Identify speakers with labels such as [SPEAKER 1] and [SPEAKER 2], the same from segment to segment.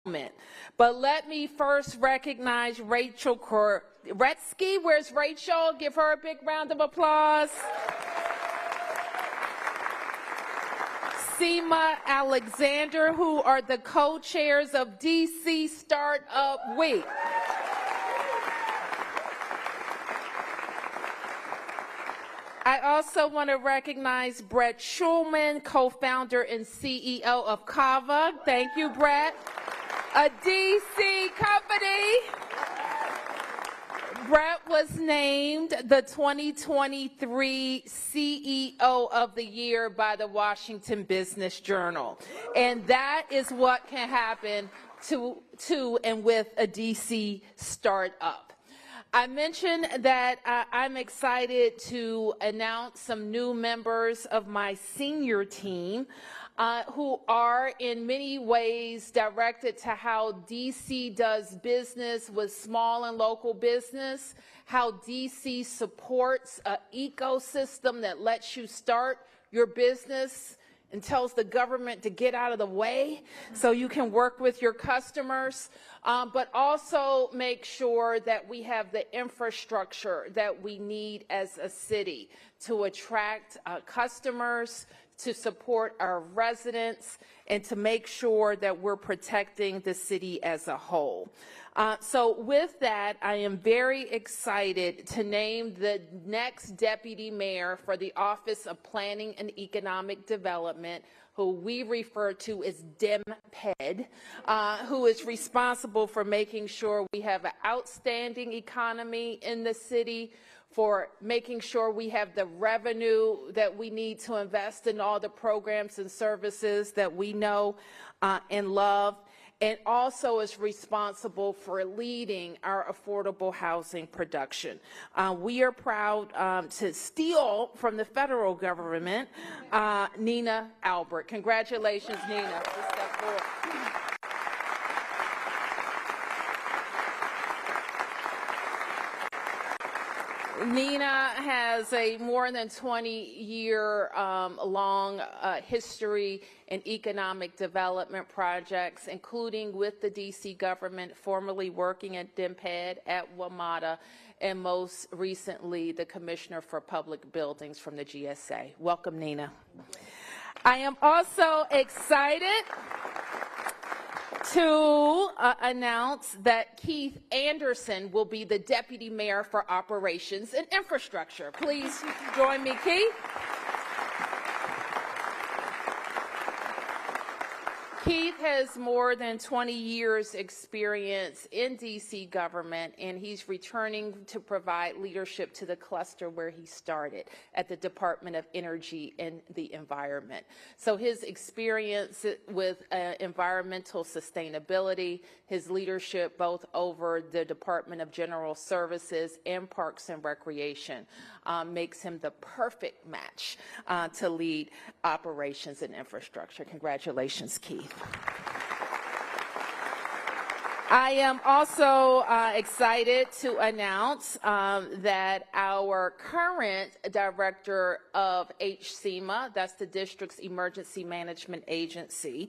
[SPEAKER 1] moment. But let me first recognize Rachel Koretsky. Where's Rachel? Give her a big round of applause. Seema Alexander, who are the co-chairs of DC Startup Week. I also want to recognize Brett Schulman, co-founder and CEO of Kava. Thank you, Brett. A DC company. Brett was named the 2023 CEO of the Year by the Washington Business Journal. And that is what can happen to and with a DC startup. I mentioned that I'm excited to announce some new members of my senior team who are in many ways directed to how DC does business with small and local business, how DC supports an ecosystem that lets you start your business and tells the government to get out of the way so you can work with your customers, but also make sure that we have the infrastructure that we need as a city to attract customers, to support our residents, and to make sure that we're protecting the city as a whole. So with that, I am very excited to name the next deputy mayor for the Office of Planning and Economic Development, who we refer to as DEMPED, who is responsible for making sure we have an outstanding economy in the city, for making sure we have the revenue that we need to invest in all the programs and services that we know and love, and also is responsible for leading our affordable housing production. We are proud to steal from the federal government Nina Albert. Congratulations, Nina. Please step forward. Nina has a more than 20-year long history in economic development projects, including with the DC government, formerly working at DEMPED, at WMATA, and most recently the Commissioner for Public Buildings from the GSA. Welcome, Nina. I am also excited to announce that Keith Anderson will be the Deputy Mayor for Operations and Infrastructure. Please join me, Keith. Keith has more than 20 years experience in DC government, and he's returning to provide leadership to the cluster where he started at the Department of Energy and the Environment. So his experience with environmental sustainability, his leadership both over the Department of General Services and Parks and Recreation makes him the perfect match to lead operations and infrastructure. Congratulations, Keith. I am also excited to announce that our current director of HCEMA, that's the district's emergency management agency,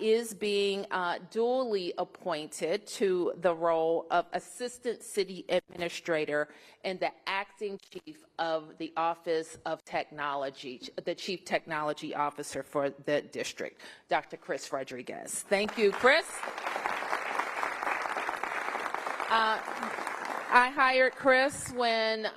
[SPEAKER 1] is being duly appointed to the role of assistant city administrator and the acting chief of the Office of Technology, the chief technology officer for the district, Dr. Chris Rodriguez. Thank you, Chris. I hired Chris when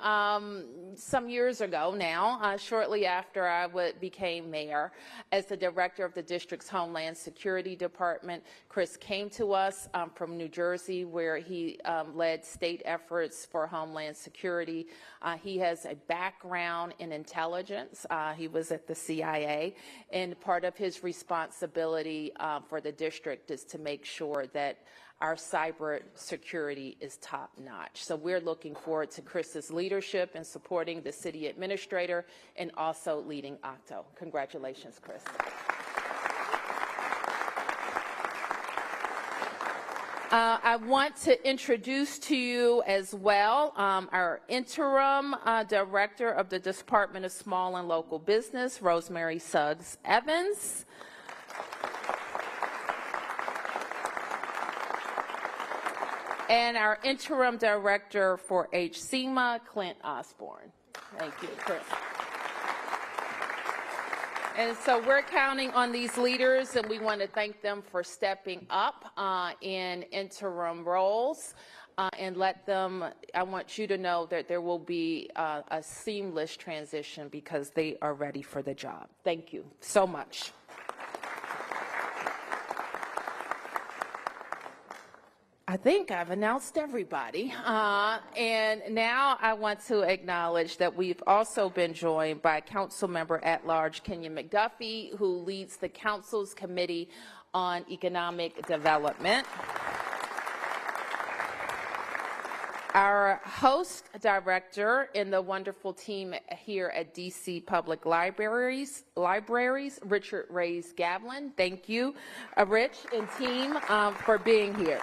[SPEAKER 1] some years ago now, shortly after I became mayor, as the director of the district's Homeland Security Department. Chris came to us from New Jersey, where he led state efforts for Homeland Security. He has a background in intelligence. He was at the CIA, and part of his responsibility for the district is to make sure that our cyber security is top notch. So we're looking forward to Chris's leadership in supporting the city administrator and also leading OCTO. Congratulations, Chris. I want to introduce to you as well our interim director of the Department of Small and Local Business, Rosemary Suggs Evans. And our interim director for HSEMA, Clint Osborne. Thank you, Chris. And so we're counting on these leaders, and we want to thank them for stepping up in interim roles. And let them, I want you to know that there will be a seamless transition because they are ready for the job. Thank you so much. I think I've announced everybody. And now I want to acknowledge that we've also been joined by Council Member at Large Kenya McDuffie, who leads the Council's Committee on Economic Development. Our host director in the wonderful team here at DC Public Libraries, Richard Reyes Gavlin. Thank you, Rich and team, for being here.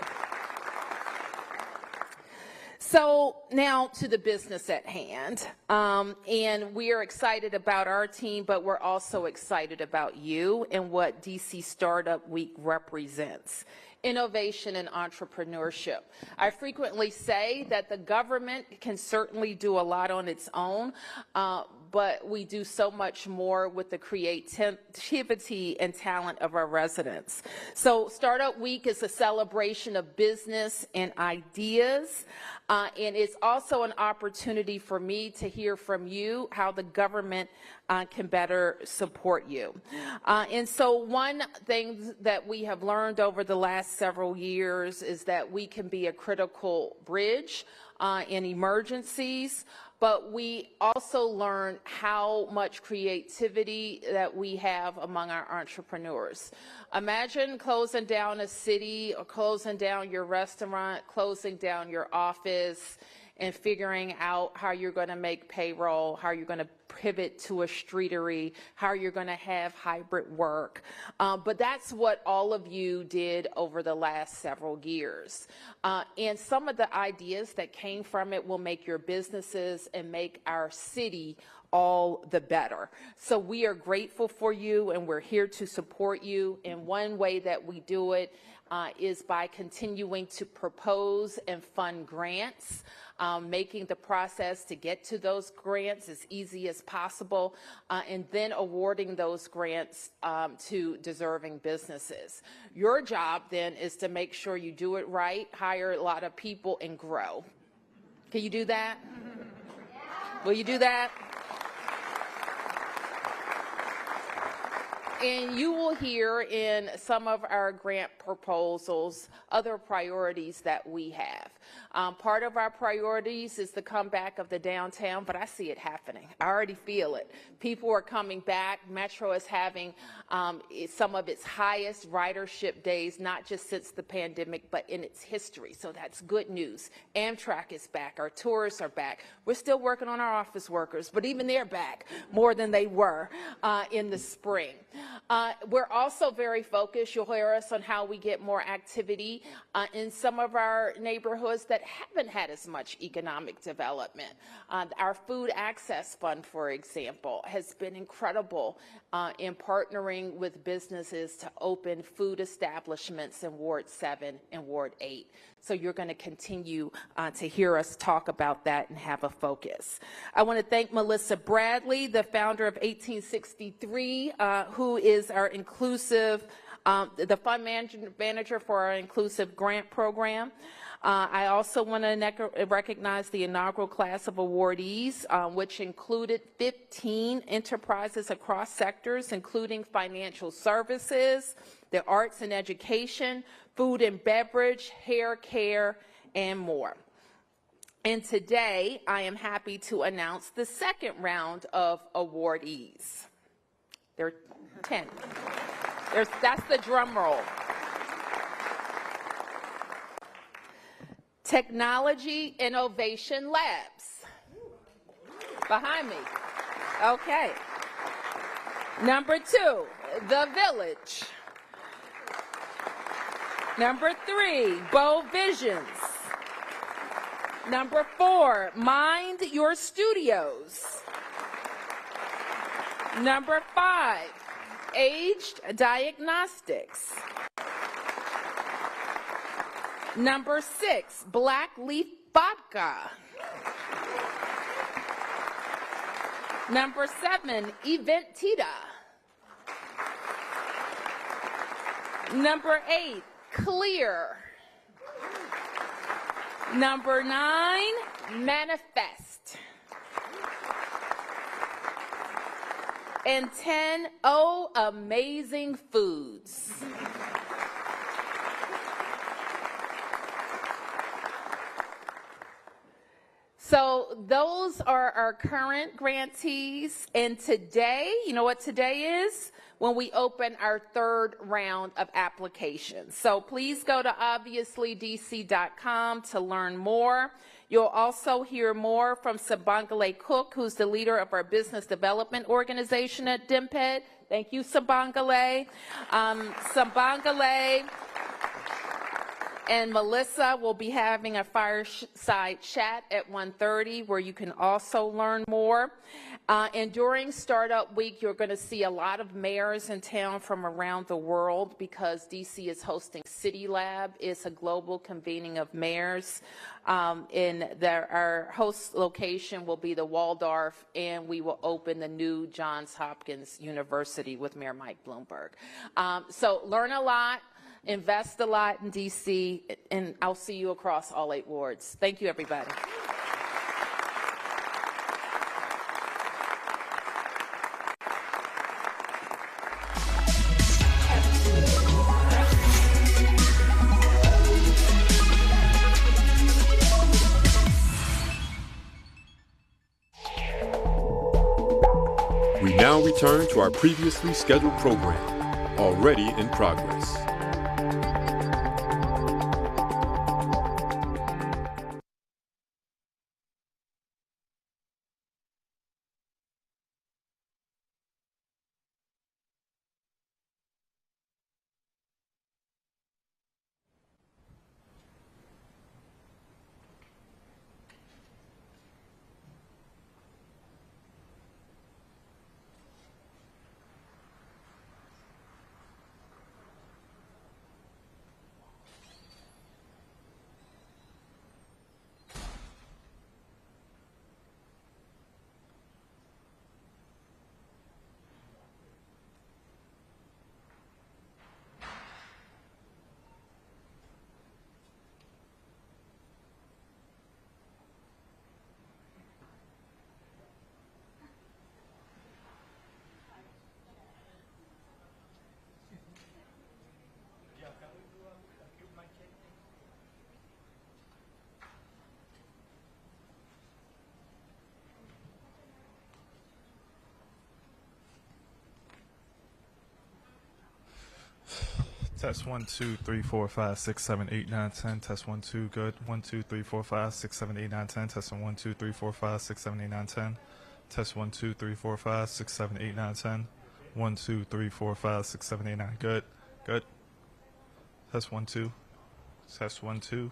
[SPEAKER 1] So now to the business at hand, and we are excited about our team, but we're also excited about you and what DC Startup Week represents. Innovation and entrepreneurship. I frequently say that the government can certainly do a lot on its own, but we do so much more with the creativity and talent of our residents. So Startup Week is a celebration of business and ideas, and it's also an opportunity for me to hear from you how the government can better support you. And so one thing that we have learned over the last several years is that we can be a critical bridge in emergencies, but we also learn how much creativity that we have among our entrepreneurs. Imagine closing down a city or closing down your restaurant, closing down your office, and figuring out how you're going to make payroll, how you're going to pivot to a streetery, how you're going to have hybrid work. But that's what all of you did over the last several years. And some of the ideas that came from it will make your businesses and make our city all the better. So we are grateful for you, and we're here to support you. And one way that we do it is by continuing to propose and fund grants, making the process to get to those grants as easy as possible, and then awarding those grants to deserving businesses. Your job then is to make sure you do it right, hire a lot of people, and grow. Can you do that? Will you do that? And you will hear in some of our grant proposals other priorities that we have. Part of our priorities is the comeback of the downtown, but I see it happening. I already feel it. People are coming back. Metro is having some of its highest ridership days, not just since the pandemic, but in its history. So that's good news. Amtrak is back. Our tourists are back. We're still working on our office workers, but even they're back more than they were in the spring. We're also very focused, you'll hear us, on how we get more activity in some of our neighborhoods that haven't had as much economic development. Our Food Access Fund, for example, has been incredible in partnering with businesses to open food establishments in Ward 7 and Ward 8. So you're going to continue to hear us talk about that and have a focus. I want to thank Melissa Bradley, the founder of 1863, who is our inclusive, the fund manager for our inclusive grant program. I also want to recognize the inaugural class of awardees, which included 15 enterprises across sectors, including financial services, the arts and education, food and beverage, hair care, and more. And today, I am happy to announce the second round of awardees. There are 10. That's the drum roll. Technology Innovation Labs. Behind me. Okay. Number 2, The Village. Number 3, Bow Visions. Number 4, Mind Your Studios. Number 5, Aged Diagnostics. Number 6, black leaf vodka. Number 7, Eventita. Number 8, Clear. Number 9, Manifest. And 10, Oh Amazing Foods. So those are our current grantees. And today, you know what today is? When we open our 3rd round of applications. So please go to obviouslydc.com to learn more. You'll also hear more from Sabangale Cook, who's the leader of our business development organization at DMPED. Thank you, Sabangale. Sabangale and Melissa will be having a fireside chat at 1:30 where you can also learn more. And during Startup Week, you're going to see a lot of mayors in town from around the world because DC is hosting City Lab. It's a global convening of mayors. Our host location will be the Waldorf, and we will open the new Johns Hopkins University with Mayor Mike Bloomberg. So learn a lot. Invest a lot in DC, and I'll see you across all 8 wards. Thank you, everybody.
[SPEAKER 2] We now return to our previously scheduled program, already in progress.
[SPEAKER 3] Test 1 2 3 4 5 6 7 8 9 10. Test 1 2 good. 1 2 3 4 5 6 7 8 9 10. Test 1 2 3 4 5 6 7 8 9 10. Test 1 2 3 4 5 6 7 8 9 10. 1 2 3 4 5 6 7 8 9. Good. Good. Test 1 2. Test 1 2.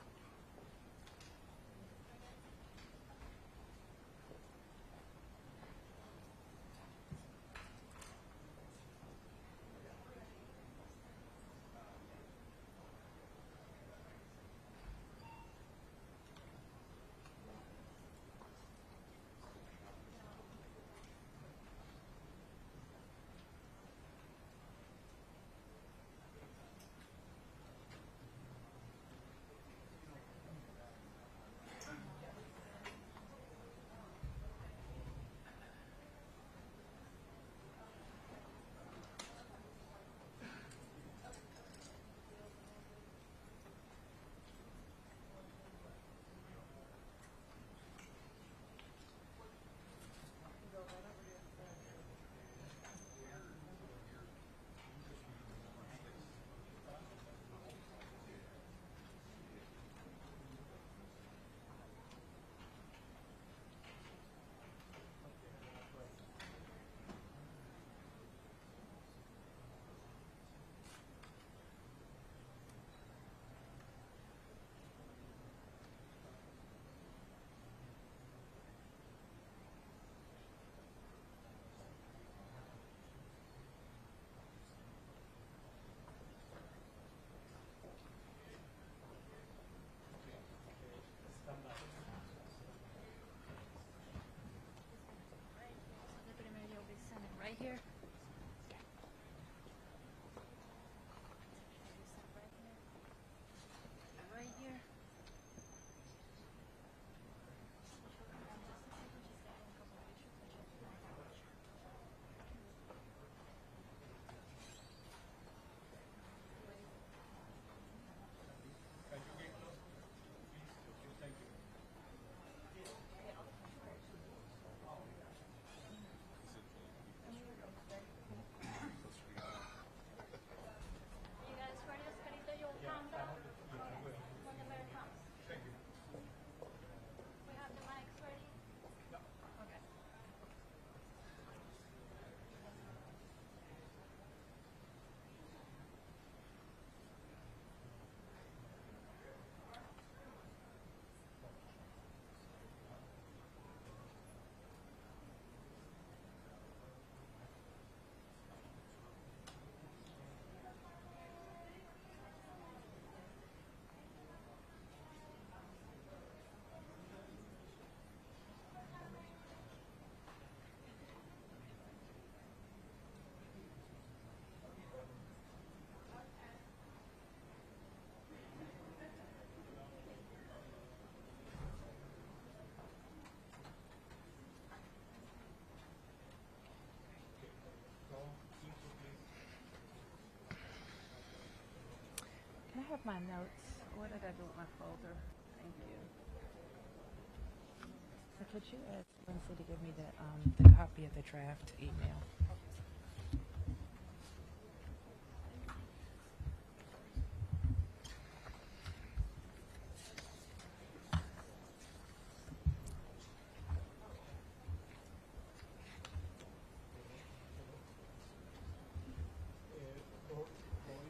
[SPEAKER 1] have my notes. What did I do with my folder? Thank you. So could you ask Lindsay to give me the copy of the draft email?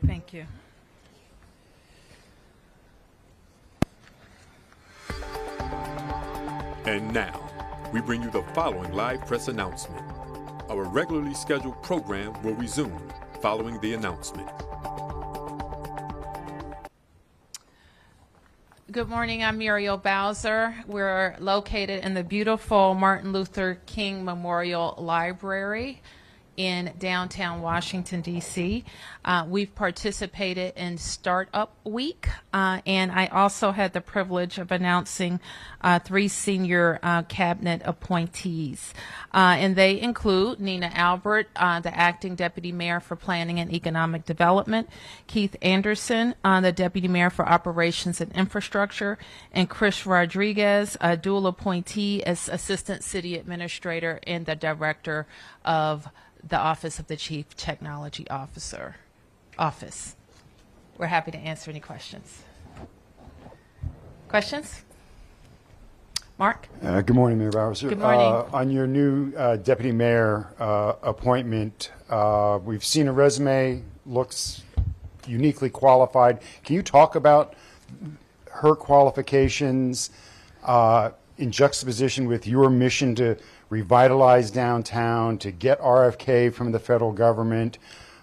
[SPEAKER 1] Thank you.
[SPEAKER 2] And now, we bring you the following live press announcement. Our regularly scheduled program will resume following the announcement.
[SPEAKER 1] Good morning, I'm Muriel Bowser. We're located in the beautiful Martin Luther King Memorial Library in downtown Washington, D.C. We've participated in Startup Week, and I also had the privilege of announcing 3 senior cabinet appointees. And they include Nina Albert, the acting deputy mayor for planning and economic development, Keith Anderson, the deputy mayor for operations and infrastructure, and Chris Rodriguez, a dual appointee as assistant city administrator and the director of the Office of the Chief Technology Officer. We're happy to answer any questions. Questions? Mark?
[SPEAKER 4] Good morning, Mayor Bowser.
[SPEAKER 1] Good morning.
[SPEAKER 4] On your new deputy mayor appointment, we've seen a resume, looks uniquely qualified. Can you talk about her qualifications in juxtaposition with your mission to revitalize downtown, to get RFK from the federal government?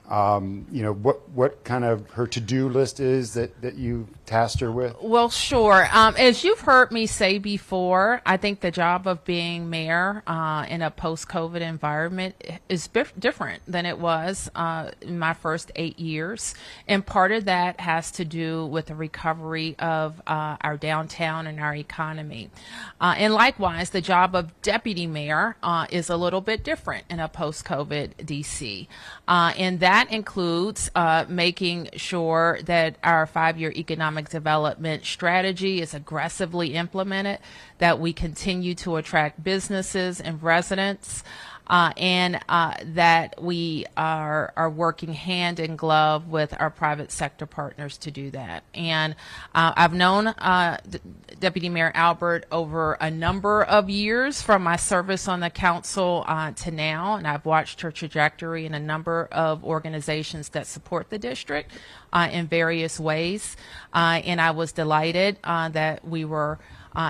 [SPEAKER 4] What kind of her to-do list is that you tasked her with?
[SPEAKER 1] Well, sure. As you've heard me say before, I think the job of being mayor in a post-COVID environment is different than it was in my first 8 years. And part of that has to do with the recovery of our downtown and our economy. And likewise, the job of deputy mayor is a little bit different in a post-COVID DC. And that includes making sure that our 5-year economic development strategy is aggressively implemented, that we continue to attract businesses and residents, and that we are working hand in glove with our private sector partners to do that. And I've known Deputy Mayor Albert over a number of years from my service on the council to now, and I've watched her trajectory in a number of organizations that support the district in various ways. And I was delighted that we were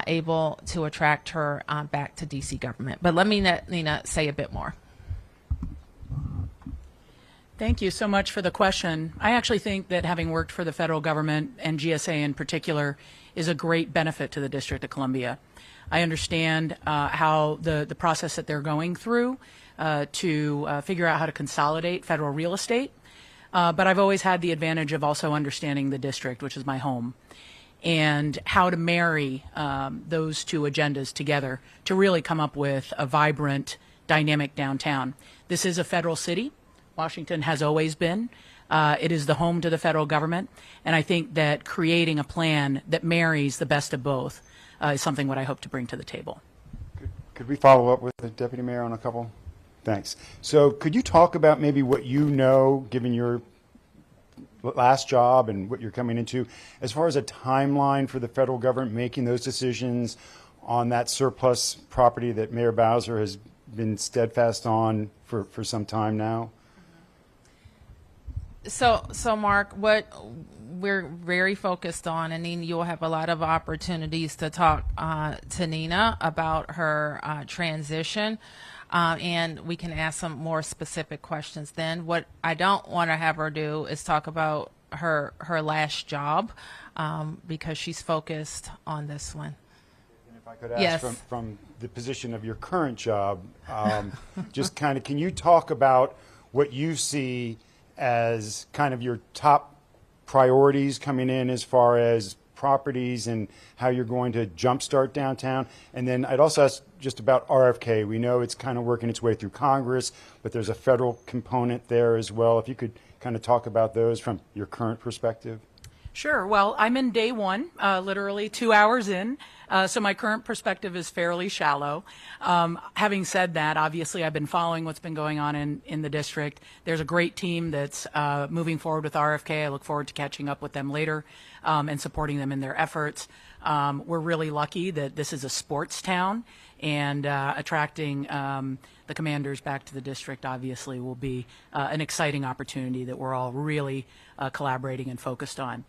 [SPEAKER 1] able to attract her back to D.C. government. But let me let Nina say a bit more.
[SPEAKER 5] Thank you so much for the question. I actually think that having worked for the federal government and GSA in particular is a great benefit to the District of Columbia. I understand how the process that they're going through to figure out how to consolidate federal real estate, but I've always had the advantage of also understanding the district, which is my home, and how to marry those two agendas together to really come up with a vibrant, dynamic downtown. This is a federal city. Washington has always been. It is the home to the federal government, and I think that creating a plan that marries the best of both is something what I hope to bring to the table.
[SPEAKER 4] Could we follow up with the deputy mayor on a couple? Thanks. So could you talk about maybe what you know, given your last job and what you're coming into, as far as a timeline for the federal government making those decisions on that surplus property that Mayor Bowser has been steadfast on for some time now?
[SPEAKER 1] So Mark, what we're very focused on, and then you'll have a lot of opportunities to talk to Nina about her transition, and we can ask some more specific questions then. What I don't want to have her do is talk about her last job, because she's focused on this one.
[SPEAKER 4] And if I could ask,
[SPEAKER 1] yes,
[SPEAKER 4] from the position of your current job, just kind of, can you talk about what you see as kind of your top priorities coming in as far as properties and how you're going to jumpstart downtown? And then I'd also ask just about RFK. We know it's kind of working its way through Congress, but there's a federal component there as well. If you could kind of talk about those from your current perspective.
[SPEAKER 5] Sure. Well, I'm in day one, literally 2 hours in. So my current perspective is fairly shallow. Having said that, obviously I've been following what's been going on in the district. There's a great team that's moving forward with RFK. I look forward to catching up with them later and supporting them in their efforts. We're really lucky that this is a sports town, and attracting the commanders back to the district obviously will be an exciting opportunity that we're all really collaborating and focused on.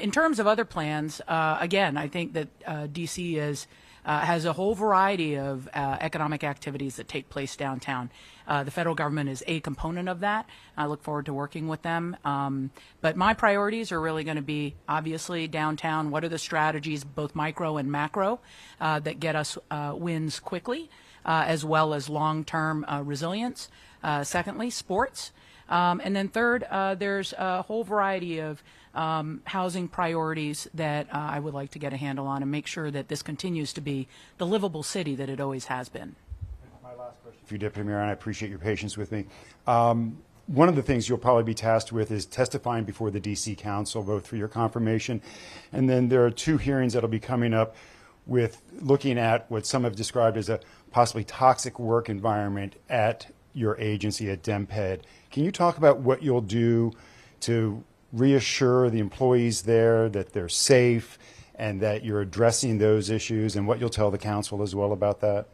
[SPEAKER 5] In terms of other plans, again, I think that DC has a whole variety of economic activities that take place downtown. The federal government is a component of that. I look forward to working with them. But my priorities are really going to be, obviously, downtown. What are the strategies, both micro and macro, that get us wins quickly, as well as long-term resilience? Secondly, sports. And then third, there's a whole variety of housing priorities that I would like to get a handle on and make sure that this continues to be the livable city that it always has been.
[SPEAKER 4] My last question for you, Deputy Mayor, and I appreciate your patience with me. One of the things you'll probably be tasked with is testifying before the D.C. Council, both for your confirmation, and then there are 2 hearings that will be coming up with looking at what some have described as a possibly toxic work environment at your agency at DEMPED. Can you talk about what you'll do to reassure the employees there that they're safe and that you're addressing those issues, and what you'll tell the council as well about that?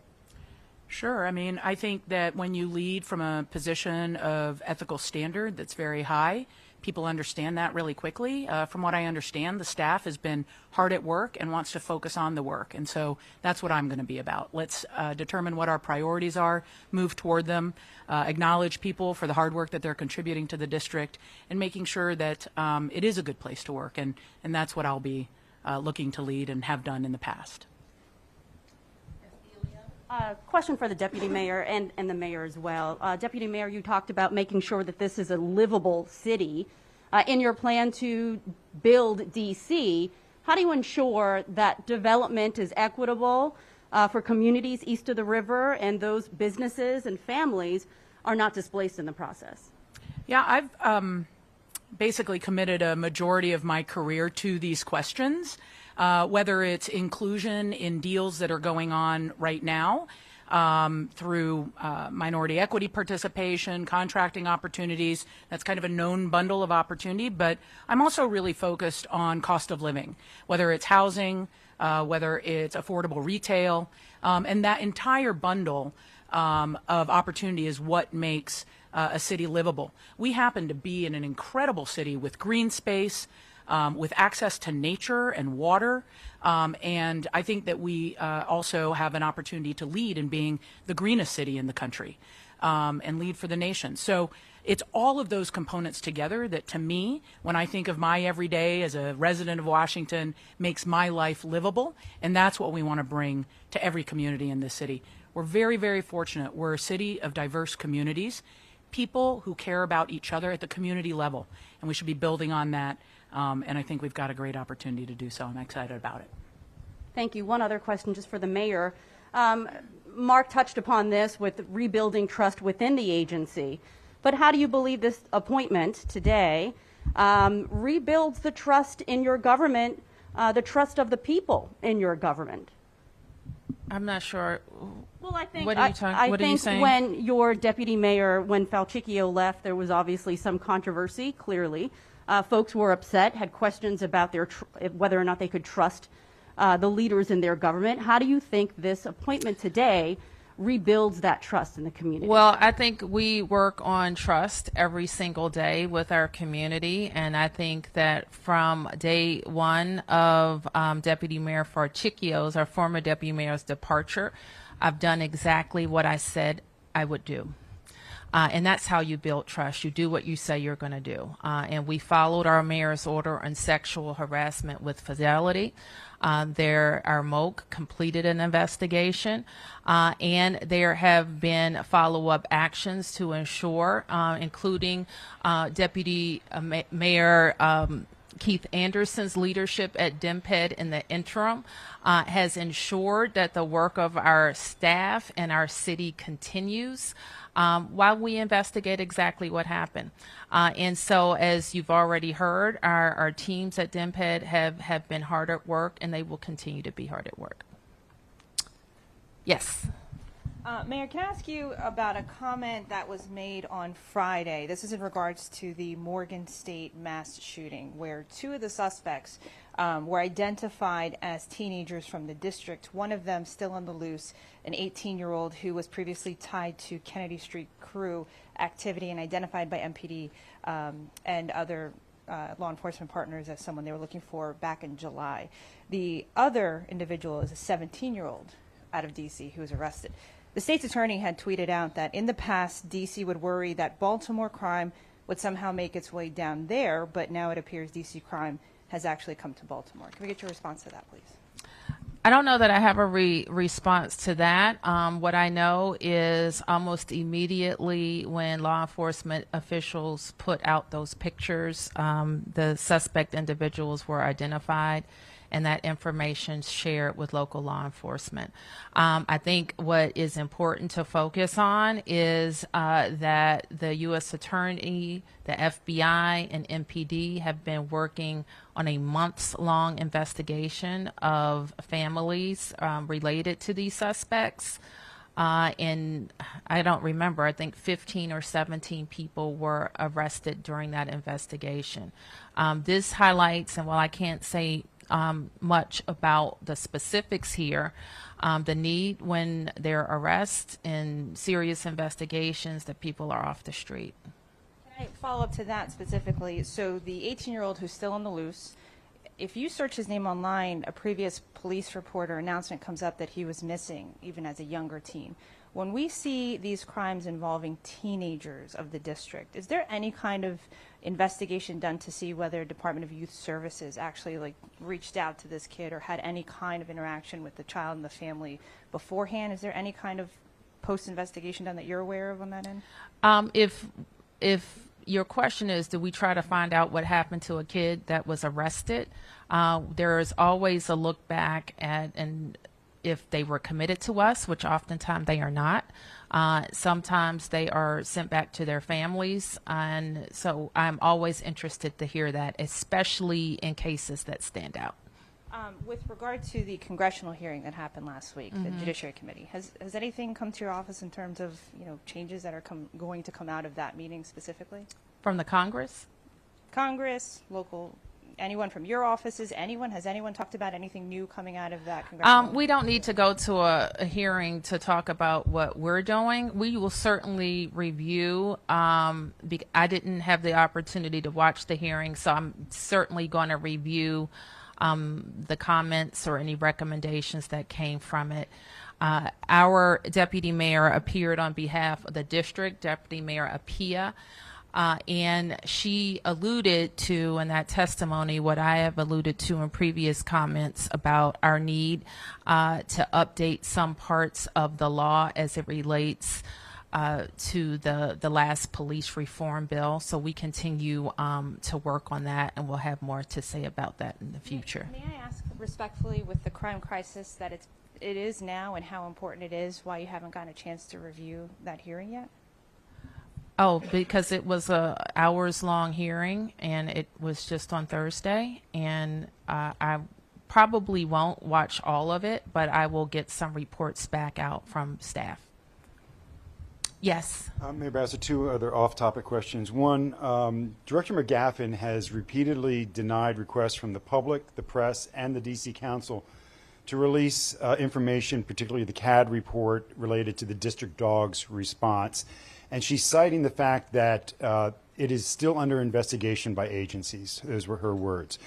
[SPEAKER 5] Sure. I mean, I think that when you lead from a position of ethical standard that's very high, people understand that really quickly. From what I understand, the staff has been hard at work and wants to focus on the work. And so that's what I'm going to be about. Let's determine what our priorities are, move toward them, acknowledge people for the hard work that they're contributing to the district, and making sure that it is a good place to work. And that's what I'll be looking to lead and have done in the past.
[SPEAKER 6] Question for the Deputy Mayor and the Mayor as well. Deputy Mayor, you talked about making sure that this is a livable city. In your plan to build D.C., how do you ensure that development is equitable for communities east of the river and those businesses and families are not displaced in the process?
[SPEAKER 5] Yeah, I've basically committed a majority of my career to these questions. Whether it's inclusion in deals that are going on right now through minority equity participation, contracting opportunities. That's kind of a known bundle of opportunity, but I'm also really focused on cost of living, whether it's housing, whether it's affordable retail, and that entire bundle of opportunity is what makes a city livable. We happen to be in an incredible city with green space, with access to nature and water, and I think that we also have an opportunity to lead in being the greenest city in the country and lead for the nation. So it's all of those components together that, to me, when I think of my everyday as a resident of Washington, makes my life livable, and that's what we want to bring to every community in this city. We're very, very fortunate. We're a city of diverse communities, people who care about each other at the community level, and we should be building on that. And I think we've got a great opportunity to do so. I'm excited about it.
[SPEAKER 6] Thank you. One other question just for the Mayor. Mark touched upon this with rebuilding trust within the agency, but how do you believe this appointment today rebuilds the trust in your government, the trust of the people in your government?
[SPEAKER 1] I'm not sure.
[SPEAKER 6] Well, I think
[SPEAKER 1] what are you saying?
[SPEAKER 6] When your deputy mayor, when Falchicchio left, there was obviously some controversy, clearly. Folks were upset, had questions about whether or not they could trust the leaders in their government. How do you think this appointment today rebuilds that trust in the community?
[SPEAKER 1] Well, I think we work on trust every single day with our community, and I think that from day one of Deputy Mayor Falchicchio's, our former Deputy Mayor's departure, I've done exactly what I said I would do. And that's how you build trust. You do what you say you're going to do. And we followed our mayor's order on sexual harassment with fidelity. Our MOC completed an investigation, and there have been follow-up actions to ensure, including Deputy Mayor Keith Anderson's leadership at DEMPED in the interim has ensured that the work of our staff and our city continues. while we investigate exactly what happened. And so, as you've already heard, our teams at DMPED have been hard at work, and they will continue to be hard at work. Yes.
[SPEAKER 7] Mayor, can I ask you about a comment that was made on Friday? This is in regards to the Morgan State mass shooting, where two of the suspects were identified as teenagers from the district, one of them still on the loose, an 18-year-old who was previously tied to Kennedy Street crew activity and identified by MPD and other law enforcement partners as someone they were looking for back in July. The other individual is a 17-year-old out of D.C. who was arrested. The state's attorney had tweeted out that in the past, D.C. would worry that Baltimore crime would somehow make its way down there, but now it appears D.C. crime has actually come to Baltimore. Can we get your response to that, please?
[SPEAKER 1] I don't know that I have a response to that. What I know is almost immediately when law enforcement officials put out those pictures, the suspect individuals were identified and that information shared with local law enforcement. I think what is important to focus on is that the U.S. Attorney, the FBI, and MPD have been working on a months-long investigation of families related to these suspects. And I don't remember, I think 15 or 17 people were arrested during that investigation. This highlights, and while I can't say much about the specifics here, the need when there are arrests and serious investigations that people are off the street.
[SPEAKER 7] Can I follow up to that specifically? So the 18-year-old who's still on the loose, if you search his name online, a previous police report or announcement comes up that he was missing, even as a younger teen. When we see these crimes involving teenagers of the district, is there any kind of investigation done to see whether Department of Youth Services actually reached out to this kid or had any kind of interaction with the child and the family beforehand? Is there any kind of post-investigation done that you're aware of on that end?
[SPEAKER 1] If your question is, do we try to find out what happened to a kid that was arrested? There is always a look back at and if they were committed to us, which oftentimes they are not. Sometimes they are sent back to their families. And so I'm always interested to hear that, especially in cases that stand out.
[SPEAKER 7] With regard to the congressional hearing that happened last week, the Judiciary Committee, has anything come to your office in terms of changes that are going to come out of that meeting specifically?
[SPEAKER 1] From the Congress?
[SPEAKER 7] Congress, local, anyone from your offices, has anyone talked about anything new coming out of that congressional?
[SPEAKER 1] We don't need to go to a hearing to talk about what we're doing. We will certainly review. I didn't have the opportunity to watch the hearing, so I'm certainly going to review the comments or any recommendations that came from it. Our deputy mayor appeared on behalf of the district, Deputy Mayor Apia, and she alluded to in that testimony what I have alluded to in previous comments about our need to update some parts of the law as it relates to the last police reform bill. So we continue to work on that, and we'll have more to say about that in the future.
[SPEAKER 7] May I ask respectfully, with the crime crisis that it is now and how important it is, why you haven't gotten a chance to review that hearing yet?
[SPEAKER 1] Oh, because it was a hours-long hearing, and it was just on Thursday, and I probably won't watch all of it, but I will get some reports back out from staff. Yes.
[SPEAKER 4] Mayor Bowser, two other off-topic questions. One, Director McGaffin has repeatedly denied requests from the public, the press, and the D.C. Council to release information, particularly the CAD report related to the district dog's response. And she's citing the fact that it is still under investigation by agencies. Those were her words.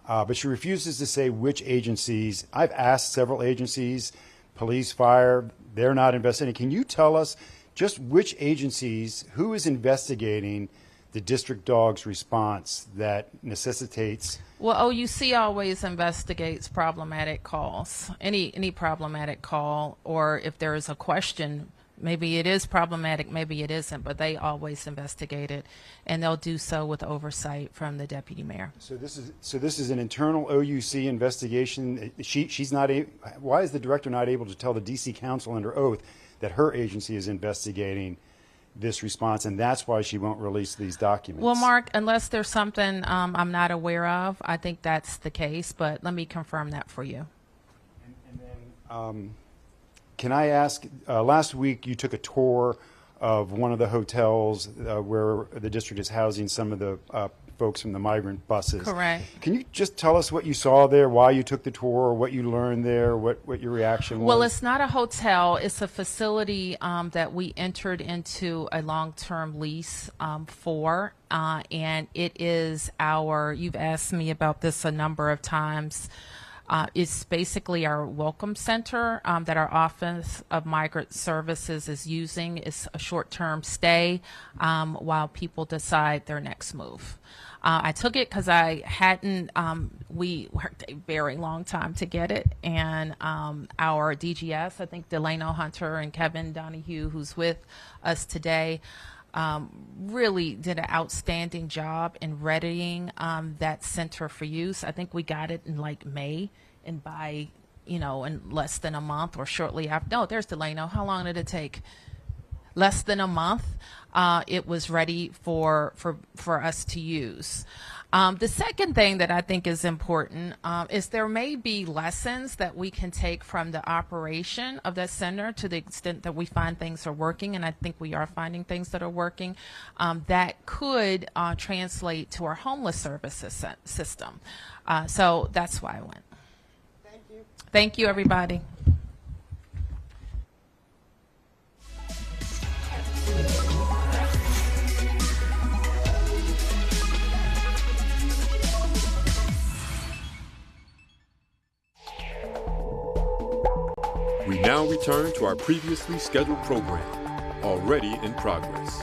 [SPEAKER 4] But she refuses to say which agencies. I've asked several agencies, police, fire, they're not investigating. Can you tell us just which agencies, who is investigating the district dog's response that necessitates?
[SPEAKER 1] Well, OUC always investigates problematic calls, any problematic call, or if there is a question, maybe it is problematic, maybe it isn't, but they always investigate it, and they'll do so with oversight from the deputy mayor.
[SPEAKER 4] So this is an internal OUC investigation. She's not. Why is the director not able to tell the D.C. Council under oath that her agency is investigating this response, and that's why she won't release these documents.
[SPEAKER 1] Well, Mark, unless there's something I'm not aware of, I think that's the case, but let me confirm that for you.
[SPEAKER 4] And then, can I ask, last week you took a tour of one of the hotels where the district is housing some of the folks from the migrant buses.
[SPEAKER 1] Correct.
[SPEAKER 4] Can you just tell us what you saw there, why you took the tour, what you learned there, what your reaction was?
[SPEAKER 1] Well, it's not a hotel. It's a facility that we entered into a long-term lease for, and it is our, you've asked me about this a number of times, it's basically our welcome center that our Office of Migrant Services is using. It's a short-term stay while people decide their next move. I took it because I hadn't, we worked a very long time to get it, and our DGS, I think Delano Hunter and Kevin Donahue, who's with us today, really did an outstanding job in readying that center for use. I think we got it in like May, and by, in less than a month or shortly after, no, there's Delano. How long did it take? Less than a month, it was ready for us to use. The second thing that I think is important is there may be lessons that we can take from the operation of that center to the extent that we find things are working, and I think we are finding things that are working, that could translate to our homeless services system. So that's why I went. Thank you. Thank you, everybody.
[SPEAKER 2] We now return to our previously scheduled program, already in progress.